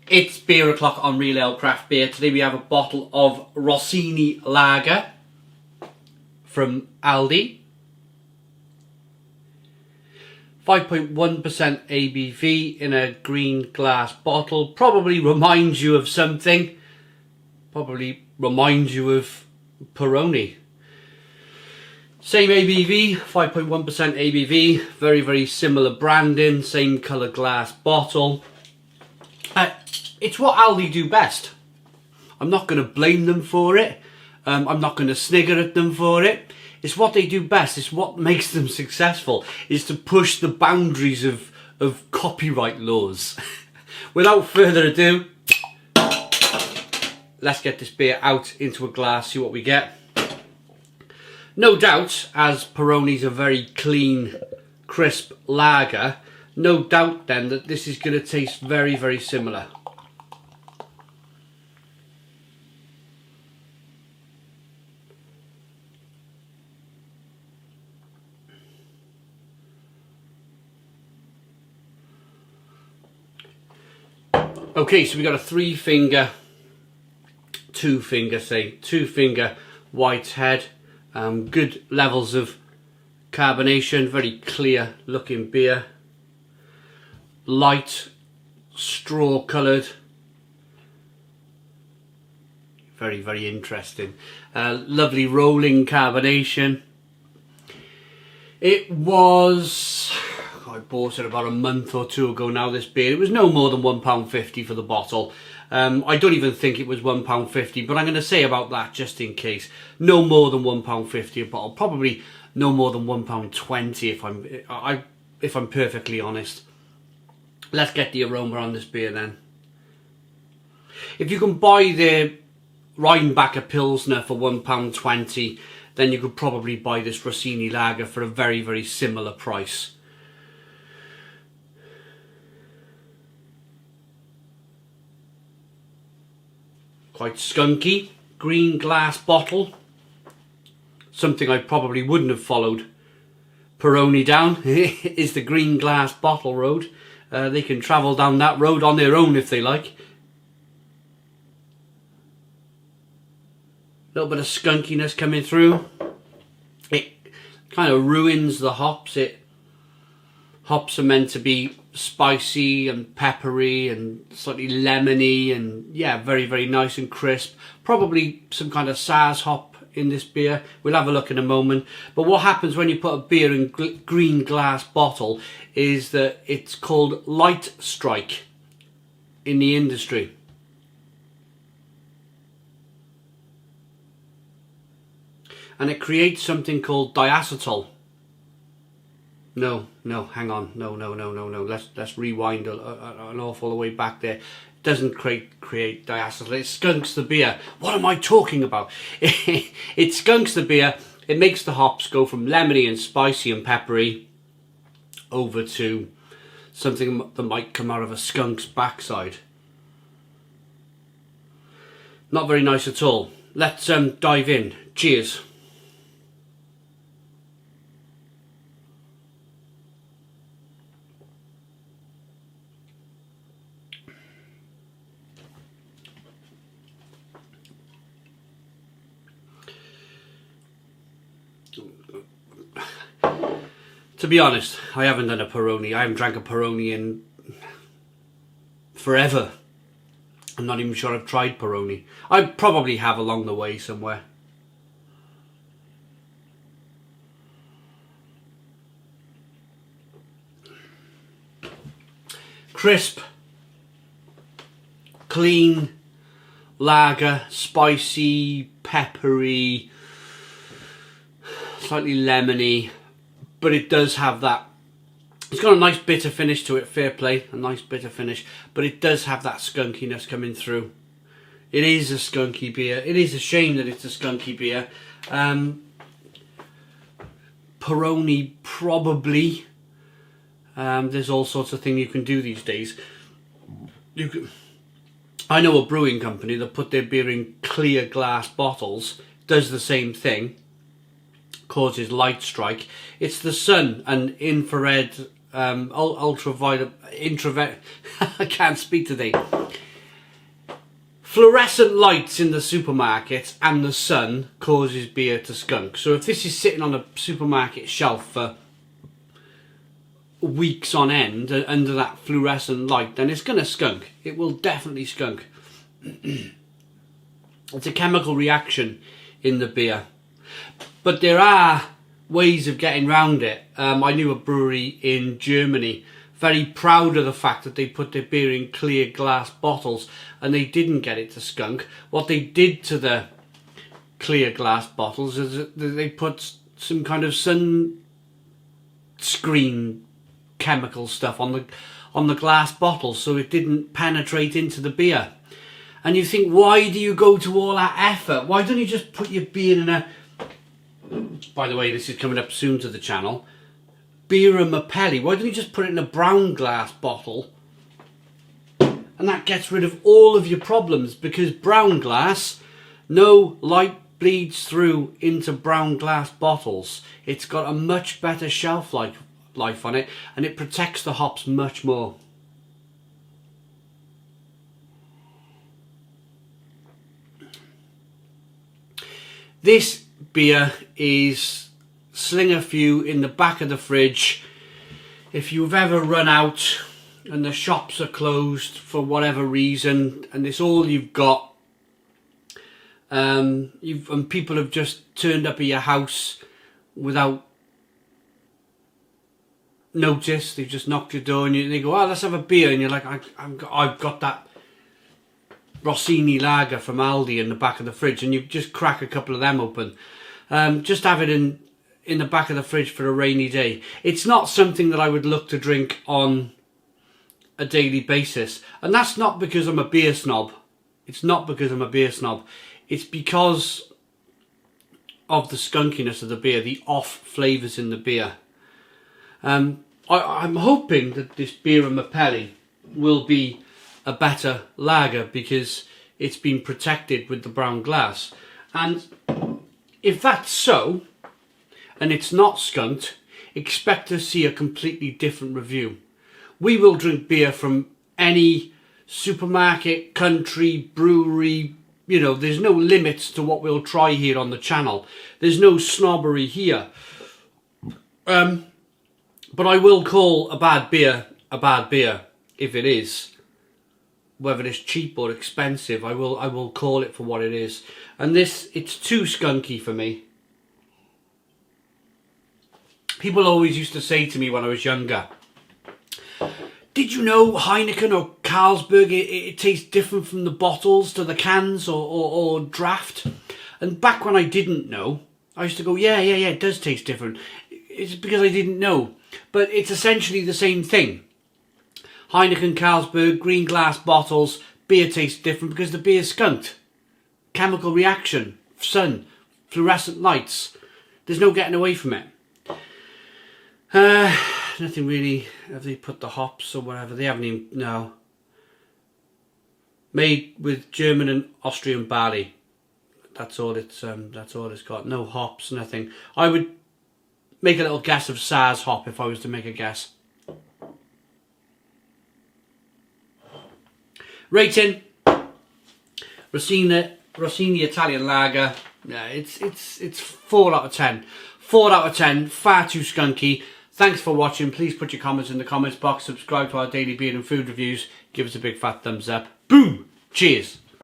It's beer o'clock on Real Ale Craft Beer. Today we have a bottle of Rossini Lager from Aldi. 5.1% ABV in a green glass bottle. Probably reminds you of something. Probably reminds you of Peroni. Same ABV, 5.1% ABV. Very, very similar branding. Same colour glass bottle. It's what Aldi do best. I'm not going to blame them for it. I'm not going to snigger at them for it. It's what they do best. It's what makes them successful. Is to push the boundaries of copyright laws. Without further ado, let's get this beer out into a glass, see what we get. No doubt, as Peroni's a very clean, crisp lager, no doubt then that this is going to taste very, very similar. Okay, so we got a two finger white head. Good levels of carbonation, very clear looking beer. Light, straw coloured. Very, very interesting. Lovely rolling carbonation. It was... I bought it about a month or two ago now, this beer. It was no more than £1.50 for the bottle. I don't even think it was £1.50, but I'm going to say about that just in case. No more than £1.50 a bottle. Probably no more than £1.20 if I'm perfectly honest. Let's get the aroma on this beer then. If you can buy the Rheinbacher Pilsner for £1.20, then you could probably buy this Rossini Lager for a very, very similar price. Quite skunky, green glass bottle. Something I probably wouldn't have followed Peroni down is the green glass bottle road. They can travel down that road on their own if they like. A little bit of skunkiness coming through. It kind of ruins the hops. Hops are meant to be spicy and peppery and slightly lemony and yeah, very, very nice and crisp. Probably some kind of Saaz hop in this beer. We'll have a look in a moment. But what happens when you put a beer in green glass bottle is that it's called light strike in the industry. And it creates something called diacetyl. No, hang on. No. Let's rewind an awful way back there. It doesn't create diacetyl. It skunks the beer. What am I talking about? It skunks the beer. It makes the hops go from lemony and spicy and peppery over to something that might come out of a skunk's backside. Not very nice at all. Let's dive in. Cheers. To be honest, I haven't done a Peroni. I haven't drank a Peroni in forever. I'm not even sure I've tried Peroni. I probably have along the way somewhere. Crisp, clean lager, spicy, peppery, slightly lemony. But it does have that, it's got a nice bitter finish to it, fair play, a nice bitter finish. But it does have that skunkiness coming through. It is a skunky beer. It is a shame that it's a skunky beer. Peroni probably. There's all sorts of things you can do these days. I know a brewing company that put their beer in clear glass bottles, does the same thing. Causes light strike. It's the sun and infrared, ultraviolet, I can't speak today. Fluorescent lights in the supermarkets and the sun causes beer to skunk. So if this is sitting on a supermarket shelf for weeks on end under that fluorescent light, then it's going to skunk. It will definitely skunk. It's a chemical reaction in the beer. But there are ways of getting around it. I knew a brewery in Germany, very proud of the fact that they put their beer in clear glass bottles and they didn't get it to skunk. What they did to the clear glass bottles is that they put some kind of sunscreen chemical stuff on the glass bottle so it didn't penetrate into the beer. And you think, why do you go to all that effort? Why don't you just put your beer in a... By the way, this is coming up soon to the channel. Beer and Mapelli. Why don't you just put it in a brown glass bottle? And that gets rid of all of your problems, because brown glass, no light bleeds through into brown glass bottles. It's got a much better shelf life on it, and it protects the hops much more. This beer is sling a few in the back of the fridge. If you've ever run out and the shops are closed for whatever reason and it's all you've got, and people have just turned up at your house without notice, they've just knocked your door and they go, oh, let's have a beer, and you're like, I've got that Rossini lager from Aldi in the back of the fridge, and you just crack a couple of them open. Just have it in the back of the fridge for a rainy day. It's not something that I would look to drink on a daily basis, and that's not because I'm a beer snob. It's not because I'm a beer snob. It's because of the skunkiness of the beer, the off flavours in the beer. I'm hoping that this beer and Mapelli will be a better lager because it's been protected with the brown glass. And if that's so, and it's not skunked, expect to see a completely different review. We will drink beer from any supermarket, country, brewery. You know, there's no limits to what we'll try here on the channel. There's no snobbery here. But I will call a bad beer if it is. Whether it's cheap or expensive, I will call it for what it is. And this, it's too skunky for me. People always used to say to me when I was younger, did you know Heineken or Carlsberg, it tastes different from the bottles to the cans or draft? And back when I didn't know, I used to go, yeah, it does taste different. It's because I didn't know. But it's essentially the same thing. Heineken, Carlsberg, green glass bottles, beer tastes different because the beer's skunked. Chemical reaction, sun, fluorescent lights. There's no getting away from it. Nothing really. Have they put the hops or whatever? They haven't even. No. Made with German and Austrian barley. That's all it's got. No hops, nothing. I would make a little guess of Saaz hop if I was to make a guess. Rating: Rossini Italian lager. Yeah, it's 4 out of 10. 4 out of 10. Far too skunky. Thanks for watching. Please put your comments in the comments box. Subscribe to our daily beer and food reviews. Give us a big fat thumbs up. Boom! Cheers.